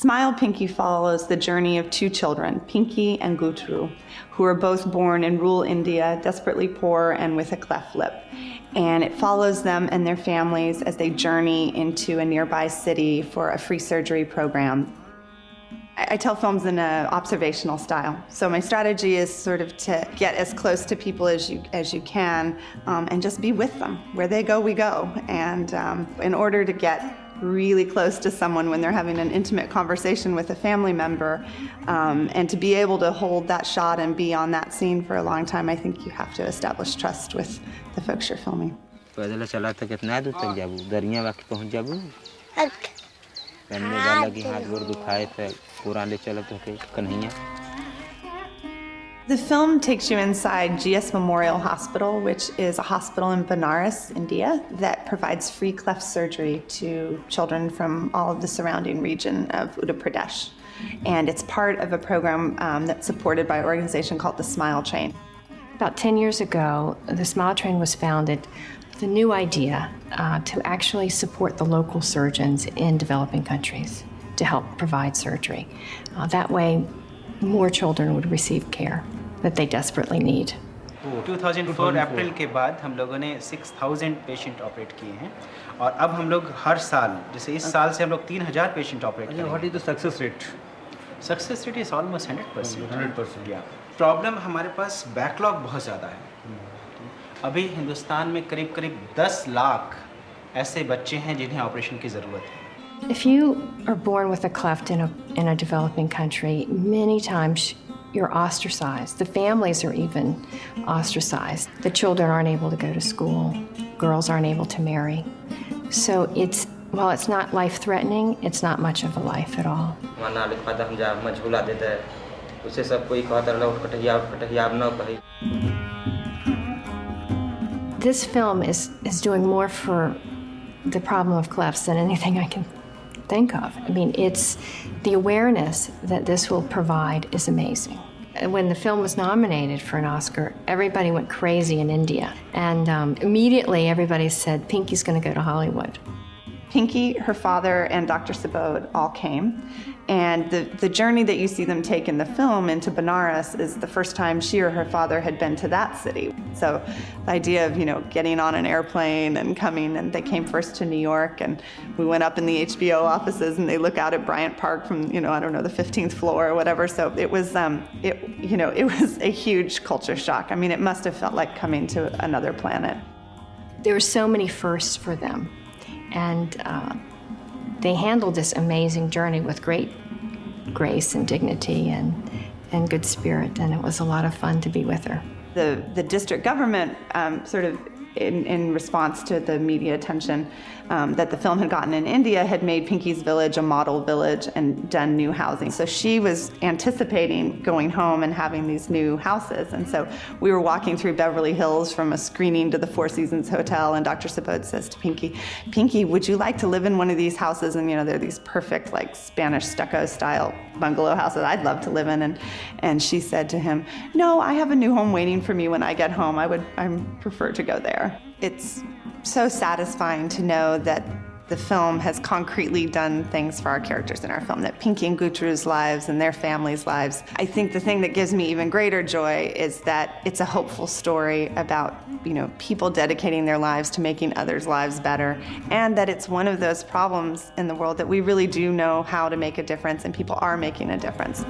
SMILE PINKI follows the journey of two children, Pinki and Ghutaru, who are both born in rural India, desperately poor and with a cleft lip. And it follows them and their families as they journey into a nearby city for a free surgery program. I tell films in an observational style. So my strategy is sort of to get as close to people as you can and just be with them. Where they go, we go. And in order to get really close to someone when they're having an intimate conversation with a family member and to be able to hold that shot and be on that scene for a long time, I think you have to establish trust with the folks you're filming. The film takes you inside GS Memorial Hospital, which is a hospital in Benares, India, that provides free cleft surgery to children from all of the surrounding region of Uttar Pradesh. And it's part of a program that's supported by an organization called the SMILE Train. About 10 years ago, the SMILE Train was founded with a new idea to actually support the local surgeons in developing countries to help provide surgery. That way, more children would receive care that they desperately need. 2004 अप्रैल के बाद हम लोगों ने 6,000 patient operate किए हैं और अब हम लोग हर साल जैसे इस साल से हम लोग 3,000 पेशेंट ऑपरेट करेंगे. What is the success rate? Success rate is almost 100%. 100%. Yeah. Problem हमारे पास बैकलॉग बहुत ज़्यादा है. अभी हिंदुस्तान में करीब 10 लाख ऐसे बच्चे हैं जिन्हें ऑपरेशन की ज़रूरत है. If you are born with a cleft in a developing country, many times you're ostracized. The families are even ostracized. The children aren't able to go to school. Girls aren't able to marry. So while it's not life-threatening, it's not much of a life at all. This film is doing more for the problem of clefts than anything I can think of. I mean, it's the awareness that this will provide is amazing. When the film was nominated for an Oscar, everybody went crazy in India. And immediately everybody said, Pinki's going to go to Hollywood. Pinki, her father, and Dr. Subodh all came. And the journey that you see them take in the film into Benares is the first time she or her father had been to that city. So the idea of, getting on an airplane and coming, and they came first to New York, and we went up in the HBO offices, and they look out at Bryant Park from, the 15th floor or whatever. So it was, it was a huge culture shock. I mean, it must have felt like coming to another planet. There were so many firsts for them. And they handled this amazing journey with great grace and dignity and good spirit, and it was a lot of fun to be with her. The district government sort of in response to the media attention that the film had gotten in India, had made Pinki's village a model village and done new housing. So she was anticipating going home and having these new houses. And so we were walking through Beverly Hills from a screening to the Four Seasons Hotel, and Dr. Subodh says to Pinki, would you like to live in one of these houses? And they're these perfect, like Spanish stucco style bungalow houses I'd love to live in. And she said to him, no, I have a new home waiting for me when I get home. I prefer to go there. It's so satisfying to know that the film has concretely done things for our characters in our film, that Pinki and Ghutaru's lives and their families' lives. I think the thing that gives me even greater joy is that it's a hopeful story about, people dedicating their lives to making others' lives better, and that it's one of those problems in the world that we really do know how to make a difference, and people are making a difference.